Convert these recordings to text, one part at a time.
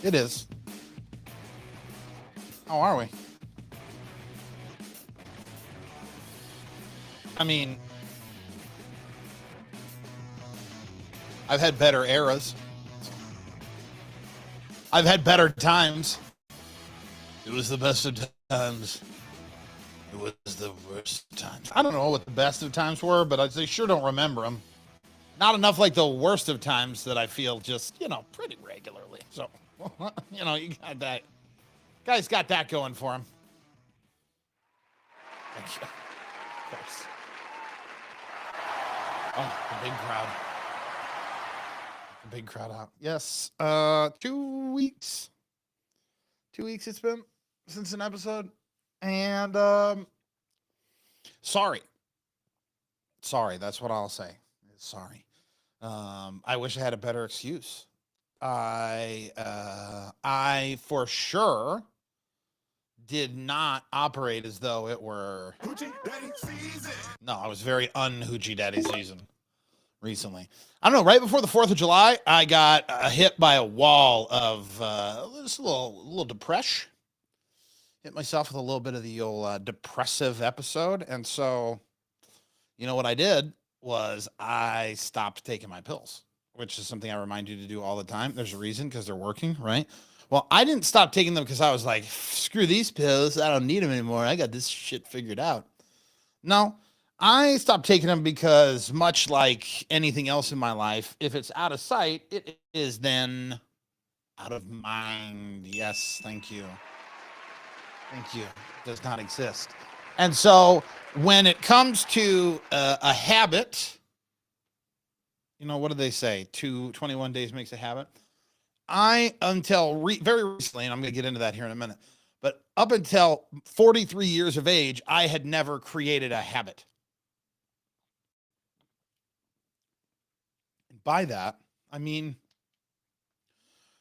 It is. How are we? I mean, I've had better eras. I've had better times. It was the best of times. It was the worst of times. I don't know what the best of times were, but I sure don't remember them. Not enough like the worst of times that I feel just, pretty regularly. So, you got that. Guy's got that going for him. Thank you. Thanks. Oh, the big crowd. The big crowd out. Yes. 2 weeks. 2 weeks it's been since an episode. And sorry. That's what I'll say. Sorry. I wish I had a better excuse. I for sure did not operate as though it were Hoochie Daddy season. No, I was very un-Hoochie Daddy season recently. I don't know, right before the 4th of July, I got hit by a wall of just a little depression. Hit myself with a little bit of the old depressive episode. And so, what I did was I stopped taking my pills, which is something I remind you to do all the time. There's a reason, because they're working, right? Well, I didn't stop taking them because I was like, screw these pills. I don't need them anymore. I got this shit figured out. No, I stopped taking them because, much like anything else in my life, if it's out of sight, it is then out of mind. Yes, thank you. Thank you. It does not exist. And so when it comes to a habit, what do they say? 21 days makes a habit. Until very recently, and I'm going to get into that here in a minute, but up until 43 years of age, I had never created a habit. And by that, I mean,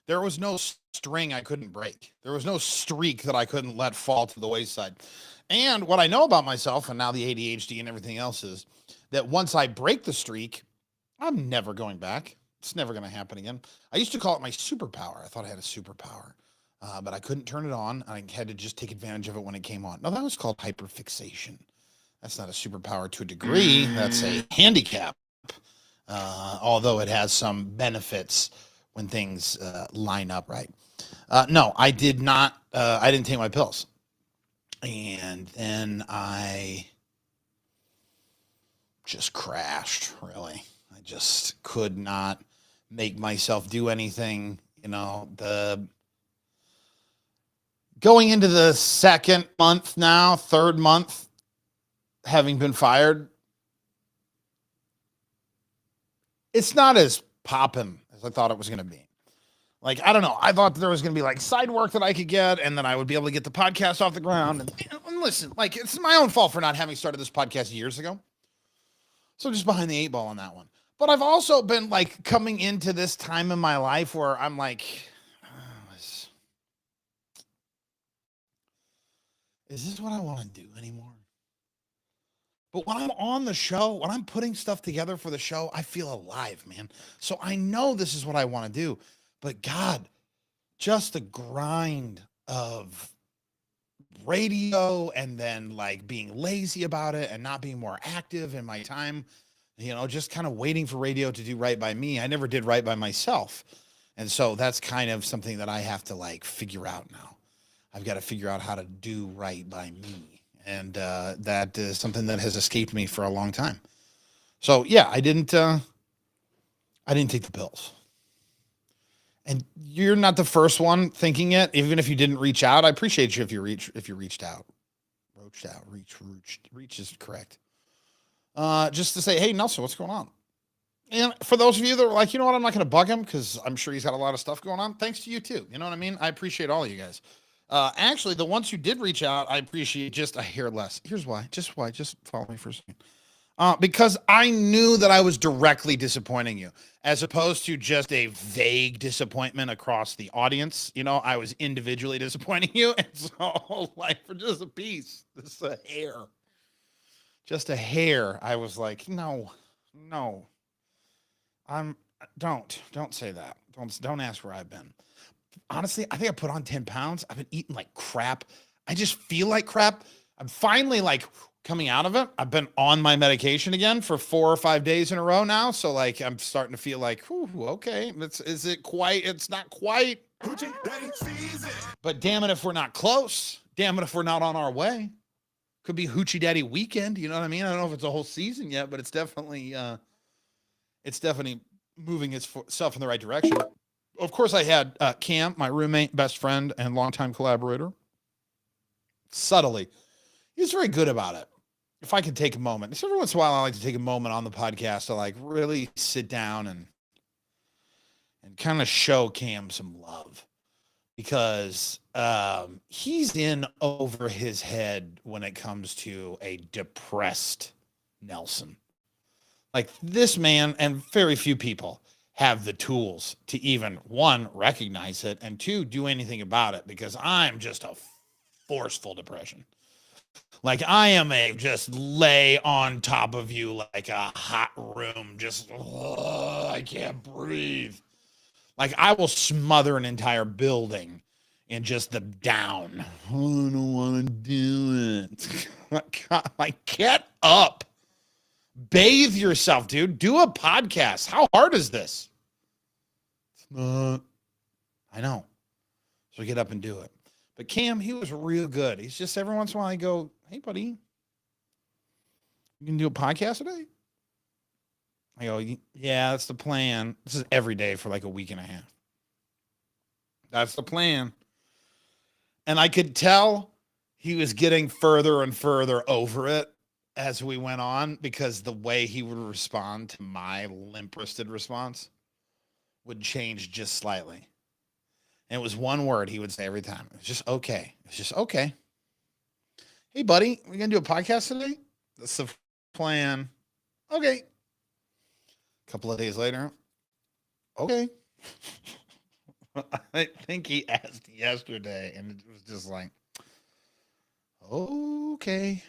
there was no string I couldn't break. There was no streak that I couldn't let fall to the wayside. And what I know about myself, and now the ADHD and everything else, is that once I break the streak, I'm never going back. It's never going to happen again. I used to call it my superpower. I thought I had a superpower, but I couldn't turn it on. I had to just take advantage of it when it came on. No, that was called hyperfixation. That's not a superpower to a degree. That's a handicap, although it has some benefits when things line up right. No, I did not. I didn't take my pills. And then I just crashed, really. I just could not make myself do anything. Going into the second month now, third month, having been fired, it's not as popping as I thought it was going to be. Like, I don't know. I thought there was going to be like side work that I could get, and then I would be able to get the podcast off the ground. And listen, like, it's my own fault for not having started this podcast years ago. So just behind the 8 ball on that one. But I've also been like coming into this time in my life where I'm like, is this what I want to do anymore? But when I'm on the show, when I'm putting stuff together for the show, I feel alive, man. So I know this is what I want to do. But God, just the grind of radio and then like being lazy about it and not being more active in my time, just kind of waiting for radio to do right by me. I never did right by myself. And so that's kind of something that I have to like figure out now. I've got to figure out how to do right by me. And that is something that has escaped me for a long time. So yeah, I didn't take the pills. And you're not the first one thinking it, even if you didn't reach out. I appreciate you if you reached out. Reach is correct. Just to say, hey, Nelson, what's going on? And for those of you that are like, you know what, I'm not going to bug him because I'm sure he's got a lot of stuff going on. Thanks to you too. You know what I mean? I appreciate all of you guys. Actually, the ones who did reach out, I appreciate just a hair less. Here's why. Just follow me for a second. Because I knew that I was directly disappointing you, as opposed to just a vague disappointment across the audience. I was individually disappointing you, and so like for just a piece, just a hair, I was like, no, don't say that. Don't ask where I've been. honestly, I think I put on 10 pounds. I've been eating like crap. I just feel like crap. I'm finally like coming out of it. I've been on my medication again for 4 or 5 days in a row now. So like I'm starting to feel like, okay, it's not quite. But damn it if we're not close. Damn it if we're not on our way. Could be Hoochie Daddy weekend. You know what I mean? I don't know if it's a whole season yet, but it's definitely moving itself in the right direction. Of course, I had Cam, my roommate, best friend, and longtime collaborator. Subtly, he's very good about it. If I could take a moment, every once in a while, I like to take a moment on the podcast to like really sit down and kind of show Cam some love, because he's in over his head when it comes to a depressed Nelson. Like this man, and very few people have the tools to even, one, recognize it, and two, do anything about it, because I'm just a forceful depression. Like I am just lay on top of you like a hot room, just I can't breathe. Like I will smother an entire building in just the down. I don't want to do it. Like get up. Bathe yourself, dude. Do a podcast. How hard is this? It's not. I know. So get up and do it. But Cam, he was real good. He's just every once in a while I go, hey, buddy, you can do a podcast today? I go, yeah, that's the plan. This is every day for like a week and a half. That's the plan. And I could tell he was getting further and further over it as we went on, because the way he would respond to my limp-wristed response would change just slightly. And it was one word he would say every time. It's just okay. It's just okay. Hey, buddy, we going to do a podcast today? That's the plan. Okay. A couple of days later, okay. I think he asked yesterday, and it was just like, okay.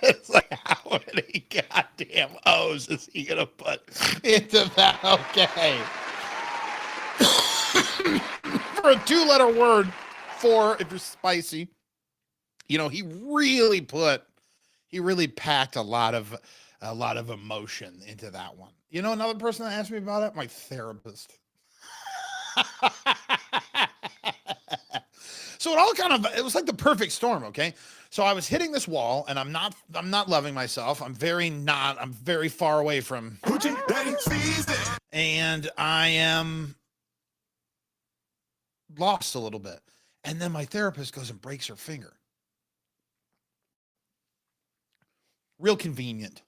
It's like, how many goddamn O's is he going to put into that okay? For a 2-letter word, 4 if you're spicy. You know, he really packed a lot of emotion into that one. You know, another person that asked me about it, my therapist. So it was like the perfect storm, okay? So I was hitting this wall, and I'm not loving myself. I'm very far away from, and I am lost a little bit. And then my therapist goes and breaks her finger. Real convenient,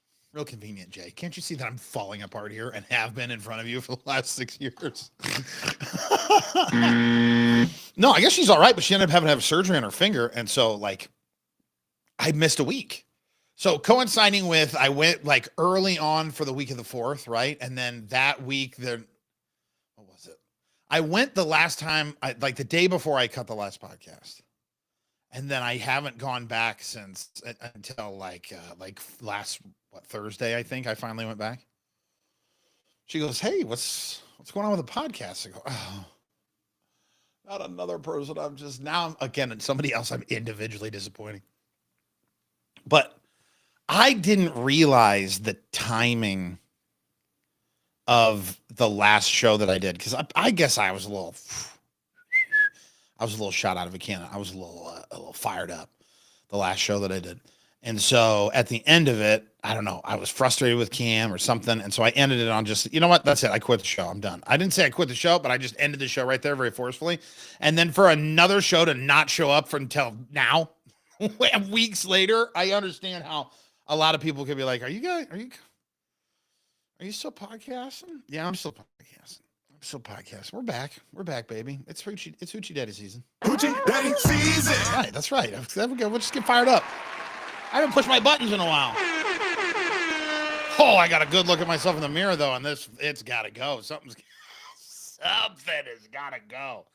Jay. Can't you see that I'm falling apart here and have been in front of you for the last 6 years? No, I guess she's all right, but she ended up having to have surgery on her finger. And so, like, I missed a week. So coinciding with, I went like early on for the week of the 4th, right? And then that week, what was it? I went the last time, like the day before I cut the last podcast. And then I haven't gone back since until like last Thursday, I think I finally went back. She goes, hey, what's going on with the podcast? I go, oh, not another person. Again, somebody else I'm individually disappointing. But I didn't realize the timing of the last show that I did, because I guess I was a little shot out of a cannon. I was a little fired up the last show that I did. And so at the end of it, I don't know, I was frustrated with Cam or something. And so I ended it on just, you know what? That's it. I quit the show. I'm done. I didn't say I quit the show, but I just ended the show right there very forcefully. And then for another show to not show up until now, weeks later, I understand how a lot of people could be like, are you still podcasting? Yeah, I'm still podcasting. We're back, baby. It's Hoochie Daddy season. Hoochie Daddy season. Right, that's right. We'll just get fired up. I haven't pushed my buttons in a while. Oh, I got a good look at myself in the mirror though, and it's got to go. Something has got to go.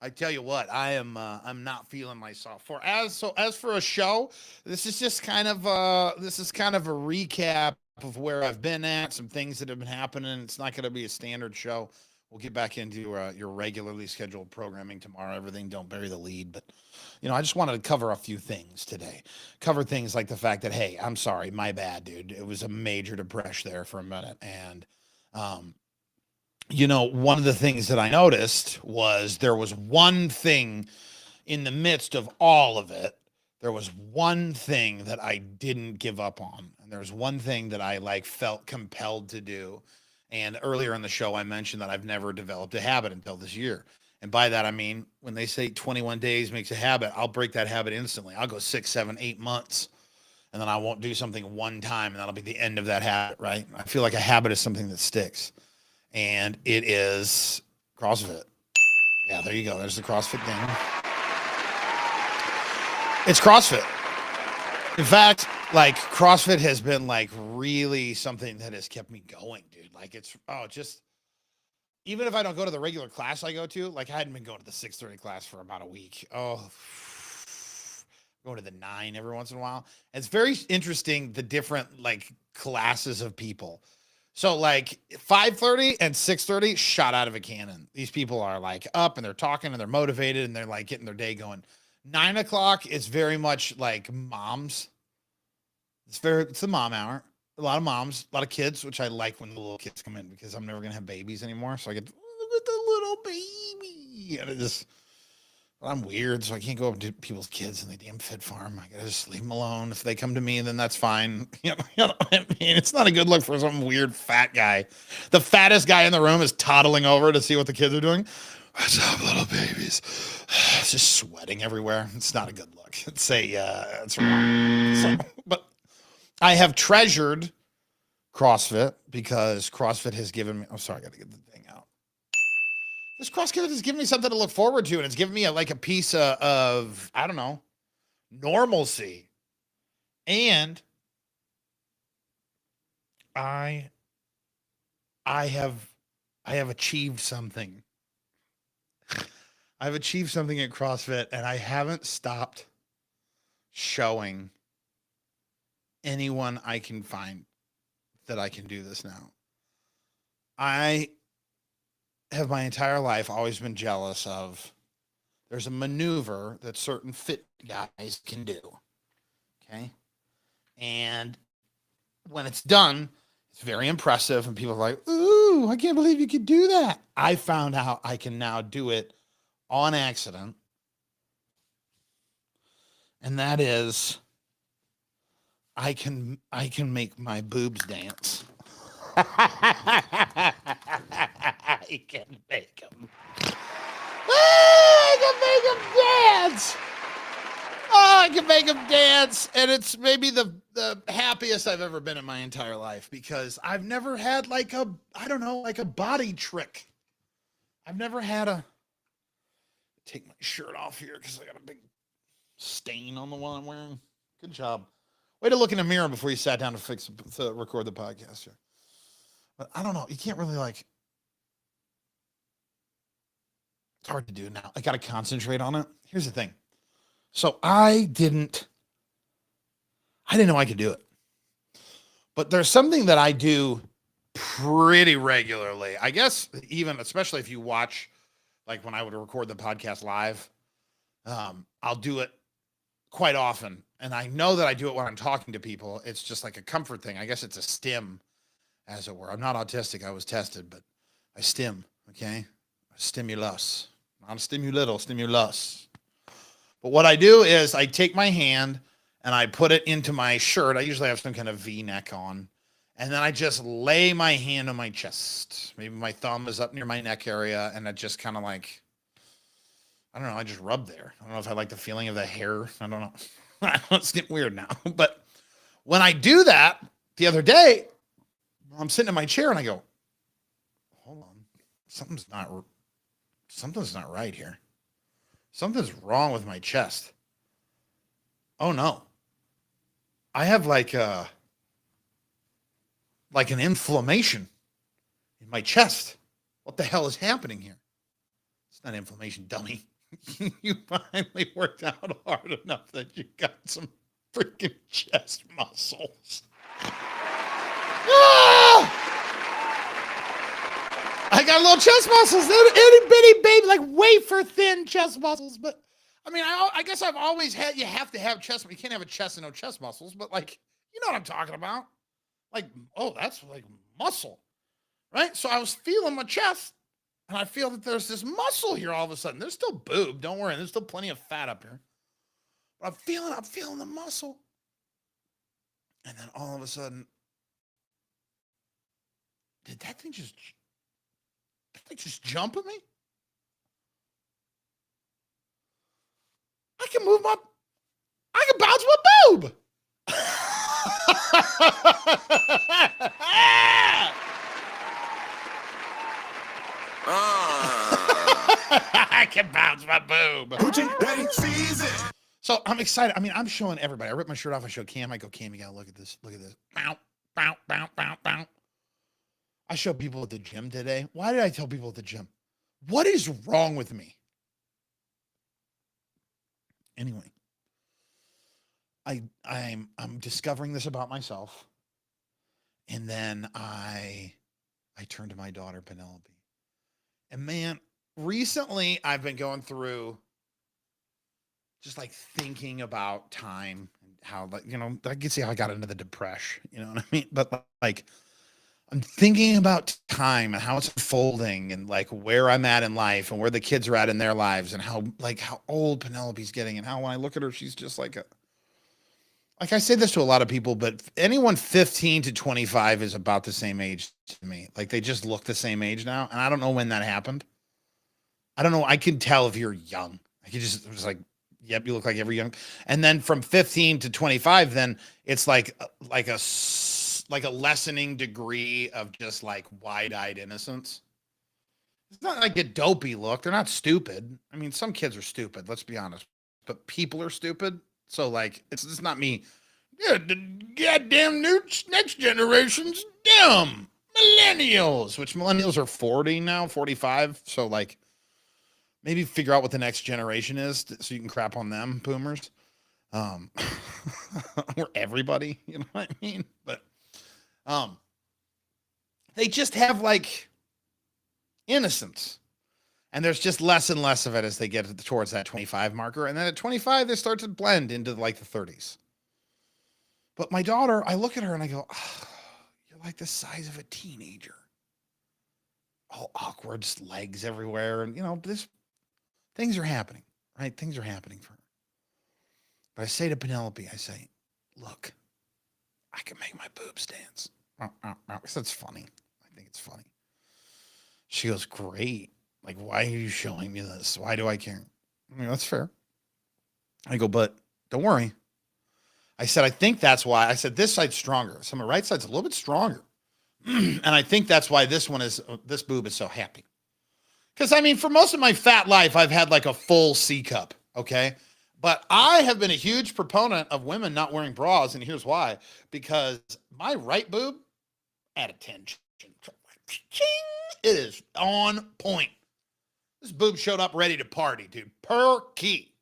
I tell you what, I'm not feeling myself. As for a show, this is kind of a recap of where I've been at, some things that have been happening. It's not going to be a standard show. We'll get back into your regularly scheduled programming tomorrow. Everything, don't bury the lead. But, I just wanted to cover a few things today. Cover things like the fact that, hey, I'm sorry, my bad, dude. It was a major depression there for a minute. And, one of the things that I noticed was there was one thing in the midst of all of it. There was one thing that I didn't give up on. And there was one thing that I felt compelled to do. And earlier in the show, I mentioned that I've never developed a habit until this year. And by that, I mean, when they say 21 days makes a habit, I'll break that habit instantly. I'll go 6, 7, 8 months, and then I won't do something one time, and that'll be the end of that habit, right? I feel like a habit is something that sticks, and it is CrossFit. Yeah, there you go. There's the CrossFit thing. It's CrossFit. In fact, CrossFit has been really something that has kept me going, dude. Just even if I don't go to the regular class I go to, I hadn't been going to the 6:30 class for about a week. Going to the 9 every once in a while. It's very interesting, the different classes of people. So 5:30 and 6:30 shot out of a cannon. These people are up and they're talking and they're motivated and they're getting their day going. 9 o'clock is very much moms. It's the mom hour. A lot of moms, a lot of kids, which I like when the little kids come in because I'm never going to have babies anymore. So I get the little baby. And I'm weird, so I can't go up to people's kids in the damn Fit Farm. I got to just leave them alone. If they come to me, then that's fine. It's not a good look for some weird fat guy. The fattest guy in the room is toddling over to see what the kids are doing. What's up, little babies? It's just sweating everywhere. It's not a good look. It's wrong. But I have treasured CrossFit because CrossFit has given me, sorry, I got to get the thing out. This CrossFit has given me something to look forward to, and it's given me a piece of, I don't know, normalcy. And I have achieved something. I've achieved something at CrossFit, and I haven't stopped showing anyone I can find that I can do this now. I have my entire life always been jealous of, there's a maneuver that certain fit guys can do. Okay. And when it's done, it's very impressive. And people are like, ooh, I can't believe you could do that. I found out I can now do it on accident. And that is, I can make my boobs dance. I can make them. I can make them dance. Oh, I can make them dance. And it's maybe the happiest I've ever been in my entire life because I've never had a body trick. I've never had take my shirt off here because I got a big stain on the one I'm wearing. Good job. Way to look in the mirror before you sat down to record the podcast here. But I don't know. You can't really it's hard to do now. I got to concentrate on it. Here's the thing. So I didn't know I could do it. But there's something that I do pretty regularly. I guess even, especially if you watch, when I would record the podcast live, I'll do it quite often. And I know that I do it when I'm talking to people. It's just like a comfort thing. I guess it's a stim, as it were. I'm not autistic. I was tested, but I stim, okay? Stimulus. Not a stimulus. But what I do is I take my hand and I put it into my shirt. I usually have some kind of V-neck on. And then I just lay my hand on my chest. Maybe my thumb is up near my neck area. And I just kind of I don't know, I just rub there. I don't know if I like the feeling of the hair. I don't know. It's getting weird now. But when I do that, the other day, I'm sitting in my chair and I go, hold on. Something's not right here. Something's wrong with my chest. Oh no. I have an inflammation in my chest. What the hell is happening here? It's not inflammation, dummy. You finally worked out hard enough that you got some freaking chest muscles. Ah! I got little chest muscles, little itty bitty baby, like wafer thin chest muscles. But I mean, I guess I've always had. You have to have chest. You can't have a chest and no chest muscles. But like, you know what I'm talking about? Like, oh, that's like muscle, right? So I was feeling my chest, and I feel that there's this muscle here all of a sudden. There's still boob. Don't worry. There's still plenty of fat up here. But I'm feeling the muscle. And then all of a sudden, did that thing just jump at me? I can bounce my boob. I can bounce my boob. So I'm excited. I mean, I'm showing everybody. I ripped my shirt off. I show Cam. I go, Cam, you gotta look at this. Look at this. Bow, bow, bow, bow, bow. I show people at the gym today. Why did I tell people at the gym? What is wrong with me? Anyway, I'm discovering this about myself. And then I turn to my daughter, Penelope. And man, recently I've been going through just like thinking about time and how, like, you know, I can see how I got into the depression, you know what I mean? But like, I'm thinking about time and how it's unfolding and like where I'm at in life and where the kids are at in their lives and how old Penelope's getting and how when I look at her, she's just like I say this to a lot of people, but anyone 15 to 25 is about the same age to me. Like they just look the same age now. And I don't know when that happened. I don't know. I can tell if you're young. I can just, it was like, yep, you look like every young. And then from 15 to 25, then it's like a lessening degree of just like wide-eyed innocence. It's not like a dopey look. They're not stupid. I mean, some kids are stupid, let's be honest. But people are stupid. So like, it's not me. Yeah, the goddamn next generation's dumb. Millennials, which millennials are 40 now, 45. So like, maybe figure out what the next generation is so you can crap on them, boomers. Or everybody, you know what I mean? But they just have like innocence. And there's just less and less of it as they get towards that 25 marker. And then at 25, they start to blend into like the 30s. But my daughter, I look at her and I go, oh, you're like the size of a teenager. All awkward legs everywhere. And, you know, things are happening, right? Things are happening for her. But I say to Penelope, I say, look, I can make my boobs dance. That's funny. I think it's funny. She goes, great. Like, why are you showing me this? Why do I care? I mean, that's fair. I go, but don't worry. I said, I think that's why. I said, this side's stronger. So my right side's a little bit stronger. And I think that's why this boob is so happy. Because, I mean, for most of my fat life, I've had like a full C cup, okay? But I have been a huge proponent of women not wearing bras, and here's why. Because my right boob, at attention. It is on point. This boob showed up ready to party, dude. Perky.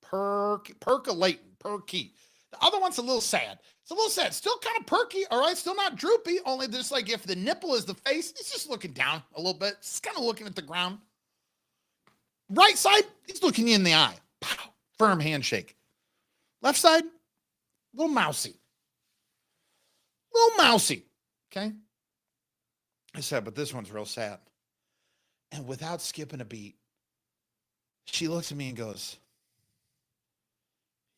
Percolating. Perky. The other one's a little sad. It's a little sad. Still kind of perky, all right? Still not droopy. Only just like if the nipple is the face, it's just looking down a little bit. It's kind of looking at the ground. Right side, he's looking you in the eye. Pow. Firm handshake. Left side, a little mousy. Little mousy. Okay? I said, but this one's real sad. And without skipping a beat, she looks at me and goes,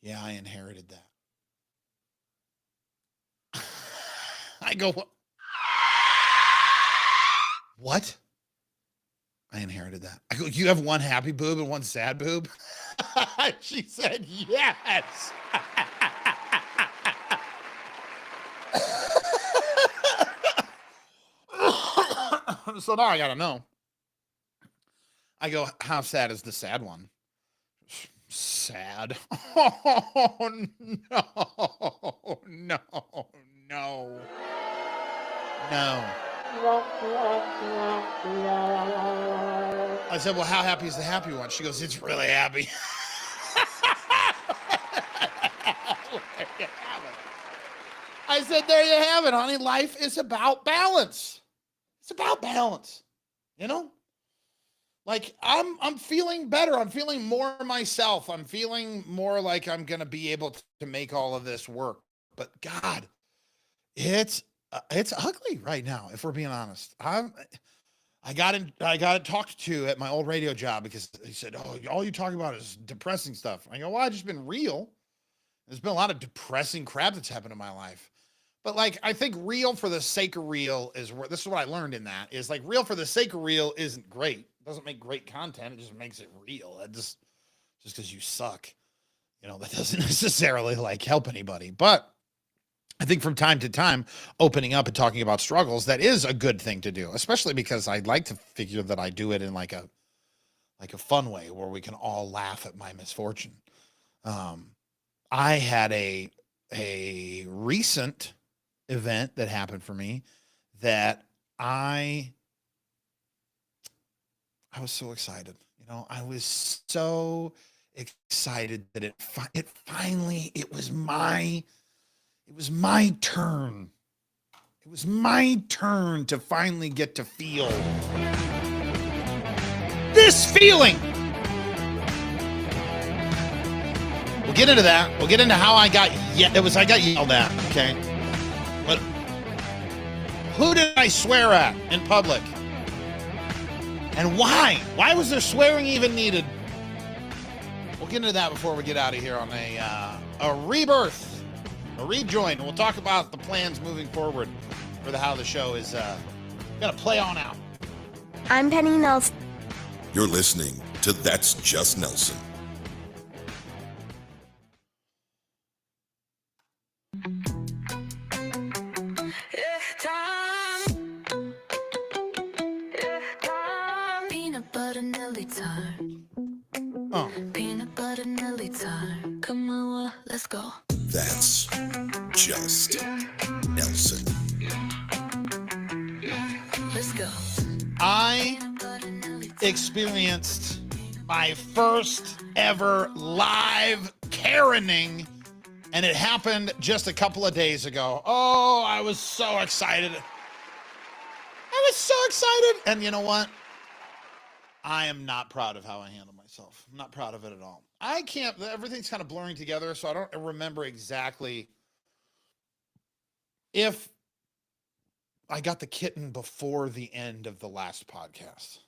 yeah, I inherited that. I go, what? I inherited that. I go, you have one happy boob and one sad boob? She said, yes. So now I got to know. I go, how sad is the sad one? Sad. Oh, no. I said, well, how happy is the happy one? She goes, it's really happy. I said, there you have it, honey. Life is about balance. It's about balance. You know? Like I'm feeling better. I'm feeling more myself. I'm feeling more like I'm going to be able to make all of this work. But God, it's ugly right now, if we're being honest. I got talked to at my old radio job because he said, "Oh, all you talk about is depressing stuff." I go, "Well, I've just been real. There's been a lot of depressing crap that's happened in my life." But like, I think real for the sake of real is where this is what I learned in that is like real for the sake of real isn't great. It doesn't make great content. It just makes it real. It just because you suck, that doesn't necessarily like help anybody. But I think from time to time, opening up and talking about struggles, that is a good thing to do, especially because I'd like to figure that I do it in like a fun way where we can all laugh at my misfortune. I had a recent event that happened for me that I was so excited. I was so excited that it finally was my turn. It was my turn to finally get to feel this feeling. We'll get into that. We'll get into how I got yelled at, okay? But who did I swear at in public? And why? Why was there swearing even needed? We'll get into that before we get out of here on a rebirth, a rejoin. We'll talk about the plans moving forward for how the show is going to play on out. I'm Penny Nelson. You're listening to That's Just Nelson. Peanut butter Nelly time. Oh. Peanut butter Nelly time. Come on, let's go. That's Just Nelson. Let's go. I experienced my first ever live Karening, and it happened just a couple of days ago. Oh, I was so excited. And you know what? I am not proud of how I handled myself. I'm not proud of it at all. Everything's kind of blurring together, so I don't remember exactly if I got the kitten before the end of the last podcast.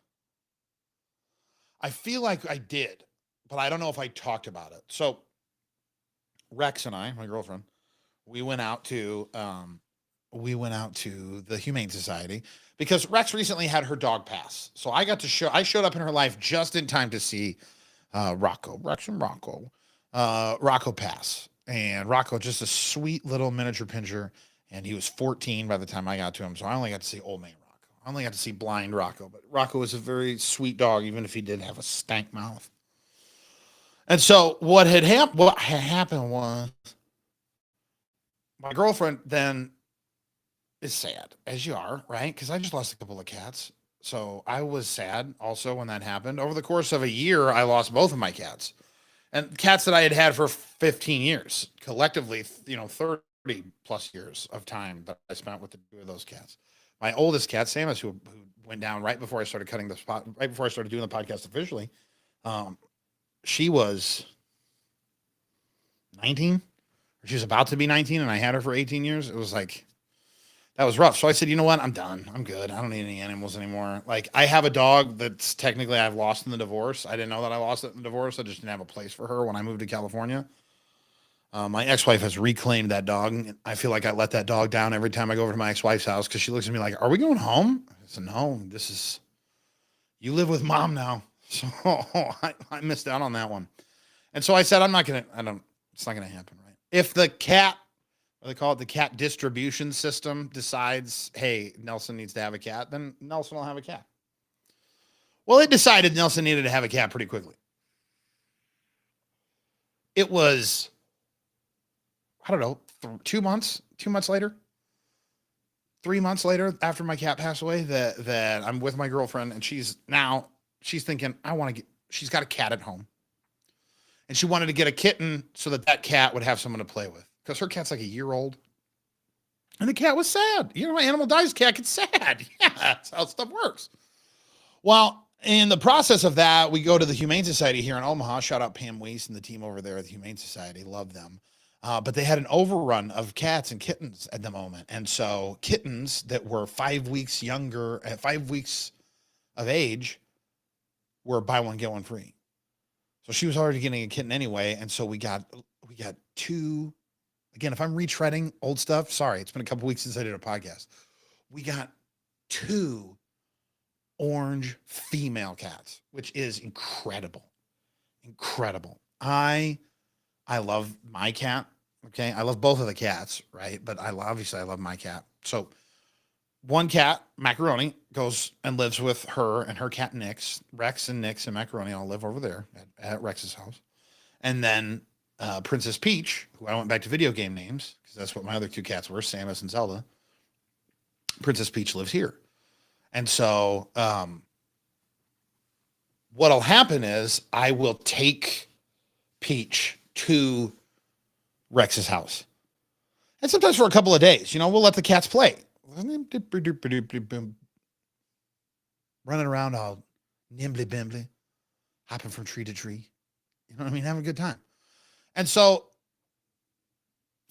I feel like I did, but I don't know if I talked about it. So Rex and I, my girlfriend, we went out to the Humane Society because Rex recently had her dog pass. So I showed up in her life just in time to see Rex and Rocco pass. And Rocco, just a sweet little miniature pinscher. And he was 14 by the time I got to him. So I only got to see old man Rocco. I only got to see blind Rocco. But Rocco was a very sweet dog, even if he did have a stank mouth. And so what had happened was my girlfriend then is sad, as you are, right? Because I just lost a couple of cats. So I was sad also when that happened. Over the course of a year, I lost both of my cats. And cats that I had for 15 years. Collectively, 30 plus years of time that I spent with the two of those cats. My oldest cat, Samus, who went down right before I started doing the podcast officially, she was 19. She was about to be 19, and I had her for 18 years. It was like, that was rough. So I said, you know what? I'm done. I'm good. I don't need any animals anymore. Like, I have a dog that's technically I've lost in the divorce. I didn't know that I lost it in the divorce. I just didn't have a place for her when I moved to California. My ex-wife has reclaimed that dog. I feel like I let that dog down every time I go over to my ex-wife's house because she looks at me like, are we going home? I said, no, you live with mom now. So I missed out on that one. And so I said, it's not going to happen, right? If the cat, what they call it, the cat distribution system decides, hey, Nelson needs to have a cat, then Nelson will have a cat. Well, it decided Nelson needed to have a cat pretty quickly. It was, I don't know, 2 months later, 3 months later after my cat passed away that I'm with my girlfriend, and she's thinking, she's got a cat at home. And she wanted to get a kitten so that cat would have someone to play with. Because her cat's like a year old. And the cat was sad. An animal dies, cat gets sad. Yeah, that's how stuff works. Well, in the process of that, we go to the Humane Society here in Omaha. Shout out Pam Weiss and the team over there at the Humane Society. Love them. But they had an overrun of cats and kittens at the moment. And so kittens that were 5 weeks younger, at 5 weeks of age, were buy one, get one free. So she was already getting a kitten anyway. And so we got two. Again, if I'm retreading old stuff, sorry, it's been a couple weeks since I did a podcast. We got 2 orange female cats, which is incredible. Incredible. I love my cat. Okay. I love both of the cats, right? But obviously I love my cat. So one cat, Macaroni, goes and lives with her and her cat Nix. Rex and Nix and Macaroni all live over there at Rex's house. And then Princess Peach, who I went back to video game names, because that's what my other 2 cats were, Samus and Zelda. Princess Peach lives here. And so what'll happen is I will take Peach to Rex's house. And sometimes for a couple of days, we'll let the cats play. Running around all nimbly bimbly, hopping from tree to tree. You know what I mean? Having a good time. And so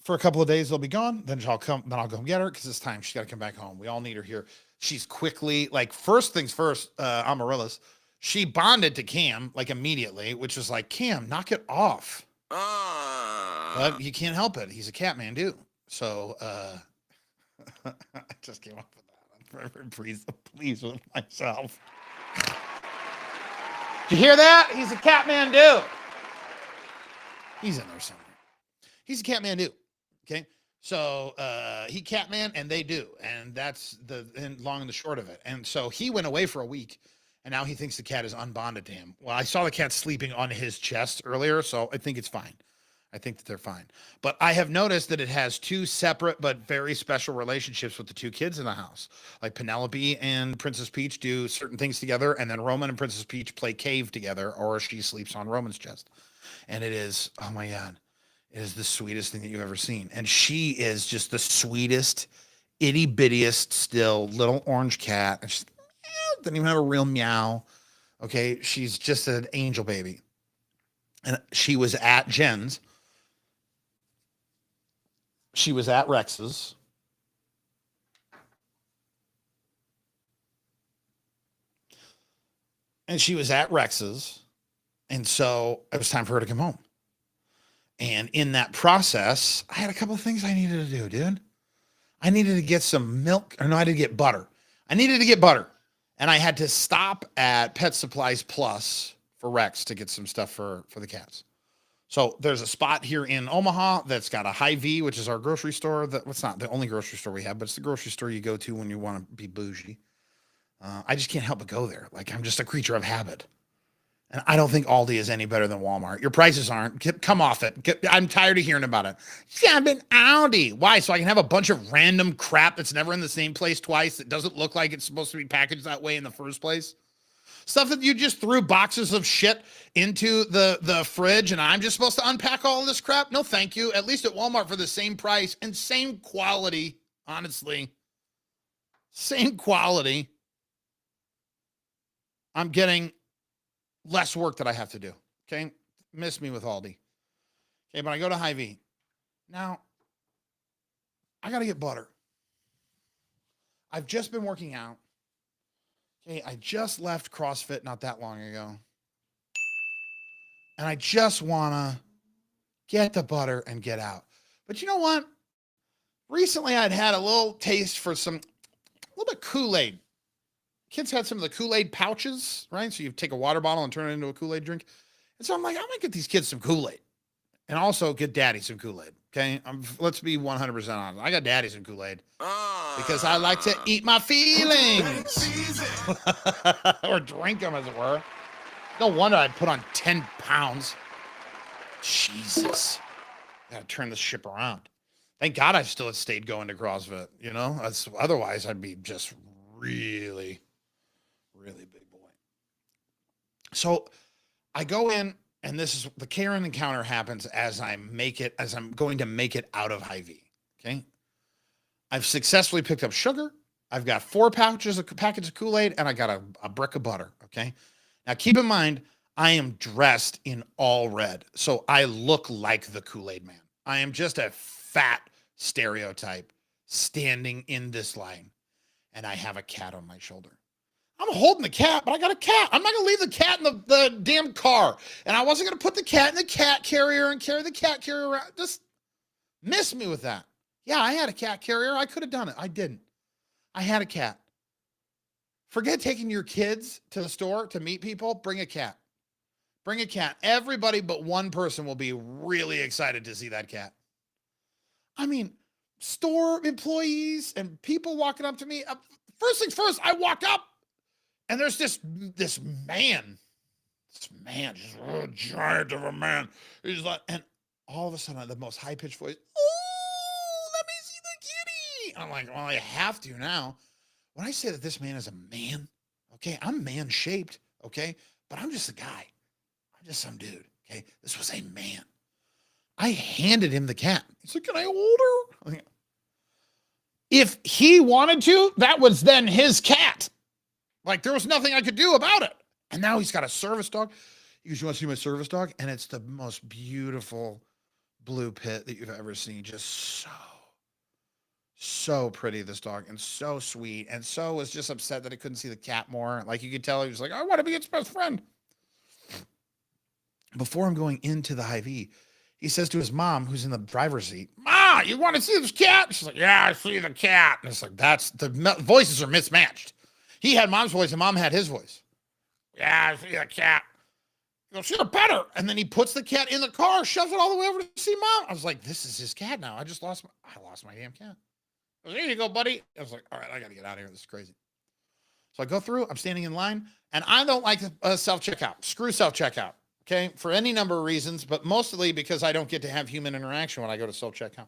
for a couple of days, they'll be gone. Then I'll go get her because it's time. She's got to come back home. We all need her here. She's quickly, first things first, Amaryllis, she bonded to Cam, immediately, which was like, Cam, knock it off. But you can't help it. He's a cat man, dude. So I just came up with that. I'm very pleased with myself. Did you hear that? He's a cat man, dude. He's in there somewhere. He's a cat man, dude. Okay. So he Catman and they do. And that's the long and the short of it. And so he went away for a week and now he thinks the cat is unbonded to him. Well, I saw the cat sleeping on his chest earlier, so I think it's fine. I think that they're fine. But I have noticed that it has 2 separate but very special relationships with the 2 kids in the house. Like Penelope and Princess Peach do certain things together, and then Roman and Princess Peach play cave together, or she sleeps on Roman's chest. And it is, oh my God, it is the sweetest thing that you've ever seen. And she is just the sweetest, itty bittiest still little orange cat. And she's, doesn't even have a real meow. Okay. She's just an angel baby. And she was at Jen's. She was at Rex's. And she was at Rex's. And so it was time for her to come home. And in that process, I had a couple of things I needed to do, dude. I needed to get some milk. Or no, I had to get butter. I needed to get butter. And I had to stop at Pet Supplies Plus for Rex to get some stuff for the cats. So there's a spot here in Omaha that's got a Hy-Vee, which is our grocery store. It's not the only grocery store we have, but it's the grocery store you go to when you want to be bougie. I just can't help but go there. I'm just a creature of habit. And I don't think Aldi is any better than Walmart. Your prices aren't. Come off it. I'm tired of hearing about it. Yeah, I'm in Aldi. Why? So I can have a bunch of random crap that's never in the same place twice, that doesn't look like it's supposed to be packaged that way in the first place? Stuff that you just threw boxes of shit into the fridge, and I'm just supposed to unpack all of this crap? No, thank you. At least at Walmart for the same price and same quality, honestly. Same quality. I'm getting less work that I have to do. Okay. Miss me with Aldi. Okay. But I go to Hy-Vee. Now, I got to get butter. I've just been working out. Okay. I just left CrossFit not that long ago. And I just want to get the butter and get out. But you know what? Recently, I'd had a little taste for a little bit Kool-Aid. Kids had some of the Kool-Aid pouches, right? So you take a water bottle and turn it into a Kool-Aid drink. And so I'm like, I'm going to get these kids some Kool-Aid and also get daddy some Kool-Aid. Okay. Let's be 100% honest. I got daddy some Kool-Aid because I like to eat my feelings or drink them, as it were. No wonder I put on 10 pounds. Jesus. Got to turn this ship around. Thank God I still had stayed going to CrossFit, otherwise I'd be just really big boy. So I go in, and this is the Karen encounter happens as I'm going to make it out of Hy-Vee. Okay. I've successfully picked up sugar. I've got 4 packets of Kool-Aid, and I got a brick of butter. Okay. Now keep in mind, I am dressed in all red, so I look like the Kool-Aid man. I am just a fat stereotype standing in this line, and I have a cat on my shoulder. I'm holding the cat, but I got a cat. I'm not going to leave the cat in the damn car. And I wasn't going to put the cat in the cat carrier and carry the cat carrier around. Just miss me with that. Yeah, I had a cat carrier. I could have done it. I didn't. I had a cat. Forget taking your kids to the store to meet people. Bring a cat. Bring a cat. Everybody but one person will be really excited to see that cat. I mean, store employees and people walking up to me. First things first, I walk up. And there's this man, just a giant of a man. He's like, and all of a sudden, the most high-pitched voice, oh, let me see the kitty. And I'm like, well, I have to now. When I say that this man is a man, okay, I'm man-shaped, okay, but I'm just a guy. I'm just some dude, okay? This was a man. I handed him the cat. He's like, can I hold her? If he wanted to, that was then his cat. Like, there was nothing I could do about it. And now he's got a service dog. You want to see my service dog? And it's the most beautiful blue pit that you've ever seen. Just so pretty, this dog. And so sweet. And so was just upset that he couldn't see the cat more. Like, you could tell he was like, I want to be its best friend. Before I'm going into the Hy-Vee, he says to his mom, who's in the driver's seat, Ma, you want to see this cat? She's like, yeah, I see the cat. And it's like, the voices are mismatched. He had mom's voice and mom had his voice. Yeah, I see the cat. He goes, you're better. And then he puts the cat in the car, shoves it all the way over to see mom. I was like, this is his cat now. I lost my damn cat. I was like, here you go, buddy. I was like, all right, I got to get out of here. This is crazy. So I go through, I'm standing in line, and I don't like self-checkout. Screw self-checkout, okay? For any number of reasons, but mostly because I don't get to have human interaction when I go to self-checkout.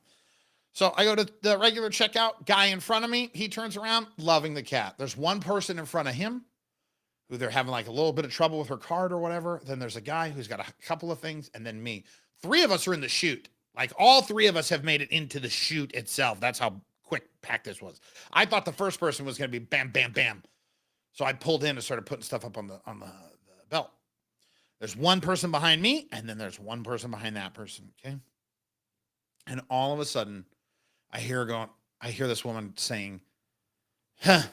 So I go to the regular checkout, guy in front of me, he turns around, loving the cat. There's one person in front of him who they're having like a little bit of trouble with her card or whatever. Then there's a guy who's got a couple of things, and then me. 3 of us are in the chute. Like, all 3 of us have made it into the chute itself. That's how quick packed this was. I thought the first person was going to be bam, bam, bam. So I pulled in and started putting stuff up on the belt. There's one person behind me, and then there's one person behind that person, okay? And all of a sudden, I hear this woman saying, huh,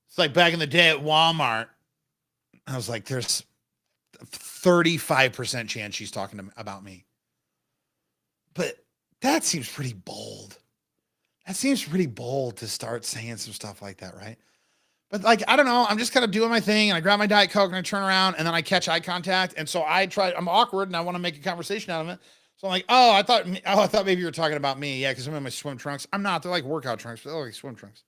it's like back in the day at Walmart. I was like, there's a 35% chance she's talking about me. But that seems pretty bold. That seems pretty bold to start saying some stuff like that, right? But like, I don't know. I'm just kind of doing my thing, and I grab my Diet Coke and I turn around, and then I catch eye contact. And so I'm awkward and I want to make a conversation out of it. So I'm like, I thought maybe you were talking about me. Yeah, because I'm in my swim trunks. I'm not. They're like workout trunks, but they're like swim trunks.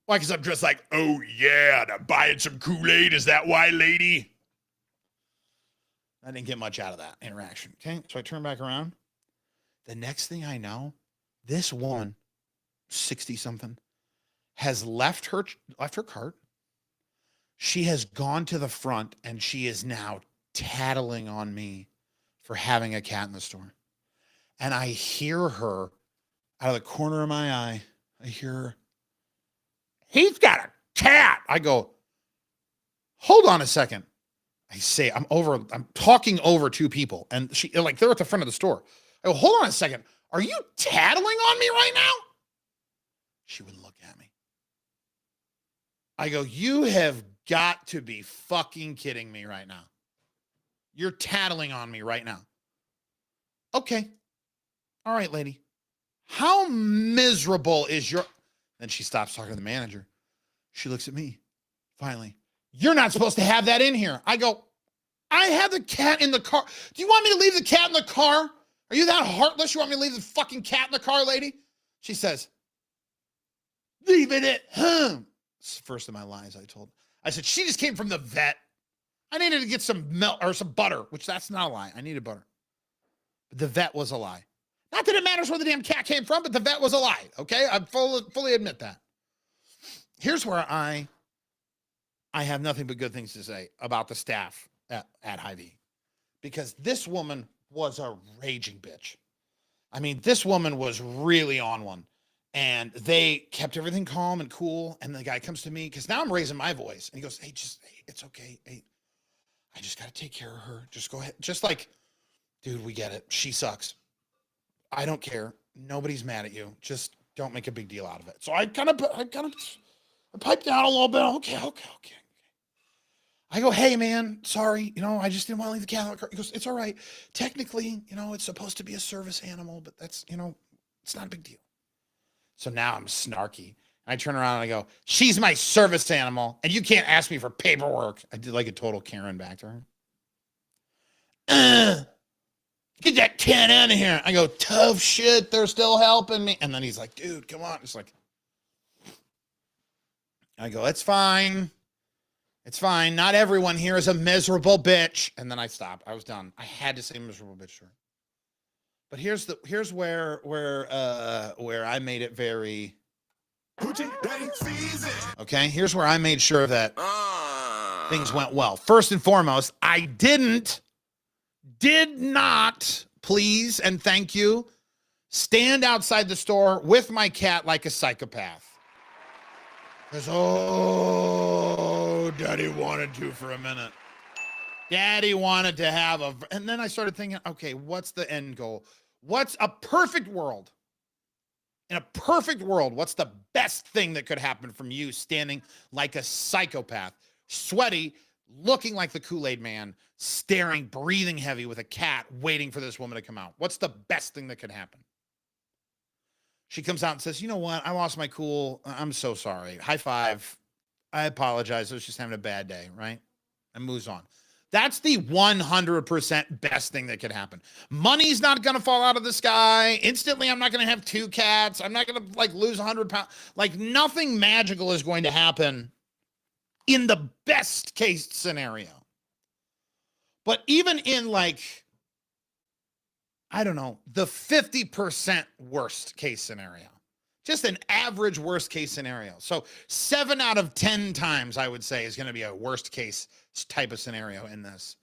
Why? Because I'm dressed like, oh yeah, I'm buying some Kool-Aid. Is that why, lady? I didn't get much out of that interaction. Okay, so I turn back around. The next thing I know, this woman, 60-something, has left her cart. She has gone to the front, and she is now tattling on me for having a cat in the store. And I hear her out of the corner of my eye. I hear her, he's got a cat. I go, hold on a second. I say, I'm talking over 2 people, and they're at the front of the store. I go, hold on a second. Are you tattling on me right now? She wouldn't look at me. I go, you have got to be fucking kidding me right now. You're tattling on me right now. Okay. All right, lady. How miserable is your... Then she stops talking to the manager. She looks at me. Finally, you're not supposed to have that in here. I go, I have the cat in the car. Do you want me to leave the cat in the car? Are you that heartless? You want me to leave the fucking cat in the car, lady? She says, leave it at home. It's the first of my lies I told. I said, she just came from the vet. I needed to get some milk or some butter, which that's not a lie. I needed butter. But the vet was a lie. Not that it matters where the damn cat came from, but the vet was a lie. Okay? I fully admit that. Here's where I have nothing but good things to say about the staff at Hy-Vee. Because this woman was a raging bitch. I mean, this woman was really on one. And they kept everything calm and cool. And the guy comes to me because now I'm raising my voice. And he goes, hey, it's okay. Hey, I just got to take care of her. Just go ahead. Just like, dude, we get it. She sucks. I don't care. Nobody's mad at you. Just don't make a big deal out of it. So I kind of piped down a little bit. Okay. I go, hey, man, sorry. I just didn't want to leave the cat in the car. He goes, it's all right. Technically, it's supposed to be a service animal, but that's, it's not a big deal. So now I'm snarky. I turn around and I go, she's my service animal, and you can't ask me for paperwork. I did like a total Karen back to her. Get that cat out of here. I go, tough shit. They're still helping me. And then he's like, dude, come on. It's like, I go, it's fine. It's fine. Not everyone here is a miserable bitch. And then I stopped. I was done. I had to say miserable bitch to her. But here's where I made it very okay. Here's where I made sure that things went well. First and foremost, I did not, please and thank you, stand outside the store with my cat like a psychopath. Because daddy wanted to for a minute. Daddy wanted to have and then I started thinking, okay, what's the end goal? What's a perfect world? In a perfect world, what's the best thing that could happen from you standing like a psychopath, sweaty, looking like the Kool-Aid man, staring, breathing heavy with a cat waiting for this woman to come out? What's the best thing that could happen? She comes out and says, you know what? I lost my cool. I'm so sorry. High five. I apologize. I was just having a bad day, right? And moves on. That's the 100% best thing that could happen. Money's not going to fall out of the sky. Instantly, I'm not going to have 2 cats. I'm not going to lose 100 pounds. Nothing magical is going to happen in the best case scenario. But even in I don't know, the 50% worst case scenario, just an average worst case scenario. So 7 out of 10 times I would say is going to be a worst case type of scenario in this.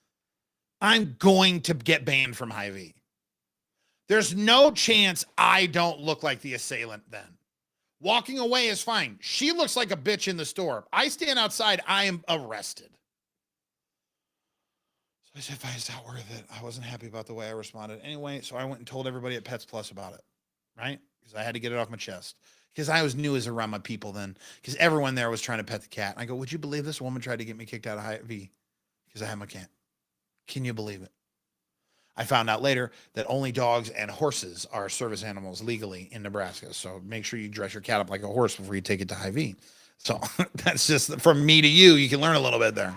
I'm going to get banned from Hy-Vee. There's no chance I don't look like the assailant then. Walking away is fine. She looks like a bitch in the store. I stand outside, I am arrested. So I said, is that worth it? I wasn't happy about the way I responded. Anyway, so I went and told everybody at Pets Plus about it, right? Because I had to get it off my chest. Because I was new as around my people then. Because everyone there was trying to pet the cat. And I go, would you believe this woman tried to get me kicked out of Hy-Vee? Because I had my cat. Can you believe it? I found out later that only dogs and horses are service animals legally in Nebraska. So make sure you dress your cat up like a horse before you take it to Hy-Vee. So that's just from me to you. You can learn a little bit there.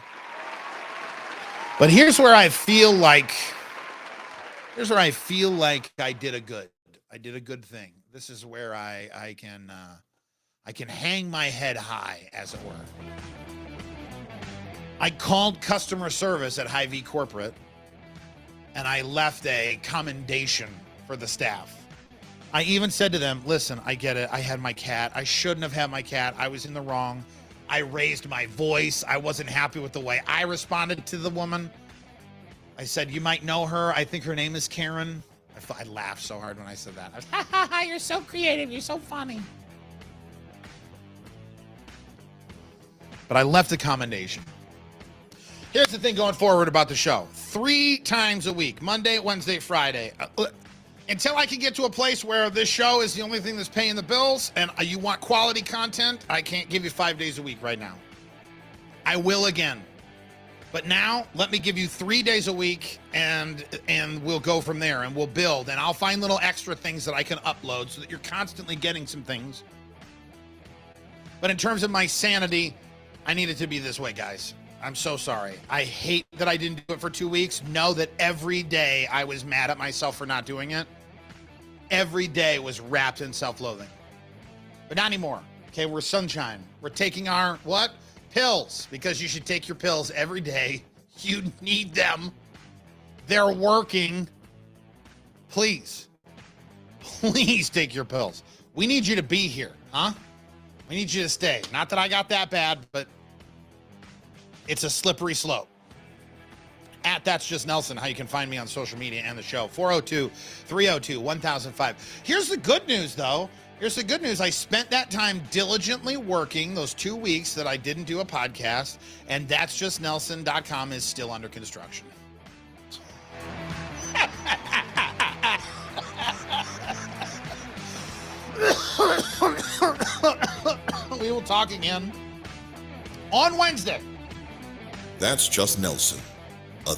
But here's where I feel like I did a good thing. This is where I can hang my head high, as it were. I called customer service at Hy-Vee Corporate, and I left a commendation for the staff. I even said to them, listen, I get it. I had my cat. I shouldn't have had my cat. I was in the wrong. I raised my voice. I wasn't happy with the way I responded to the woman. I said, you might know her. I think her name is Karen. I laughed so hard when I said that. I was, ha ha ha, you're so creative. You're so funny. But I left a commendation. Here's the thing going forward about the show. 3 times a week, Monday, Wednesday, Friday. Until I can get to a place where this show is the only thing that's paying the bills and you want quality content, I can't give you 5 days a week right now. I will again. But now, let me give you 3 days a week, and we'll go from there, and we'll build, and I'll find little extra things that I can upload so that you're constantly getting some things. But in terms of my sanity, I need it to be this way, guys. I'm so sorry. I hate that I didn't do it for 2 weeks. Know that every day I was mad at myself for not doing it. Every day was wrapped in self-loathing. But not anymore. Okay, we're sunshine. We're taking our, what? Pills, because you should take your pills every day. You need them. They're working. Please take your pills. We need you to be here, huh? We need you to stay. Not that I got that bad, but it's a slippery slope. At That's Just Nelson, how you can find me on social media and the show. 402-302-1005. Here's the good news, though. Here's the good news. I spent that time diligently working those 2 weeks that I didn't do a podcast, and that'sjustnelson.com is still under construction. We will talk again on Wednesday. That's Just Nelson.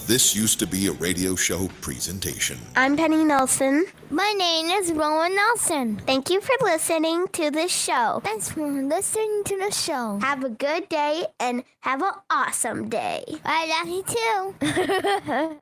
This used to be a radio show presentation. I'm Penny Nelson. My name is Rowan Nelson. Thank you for listening to this show. Thanks for listening to the show. Have a good day and have an awesome day. I love you too.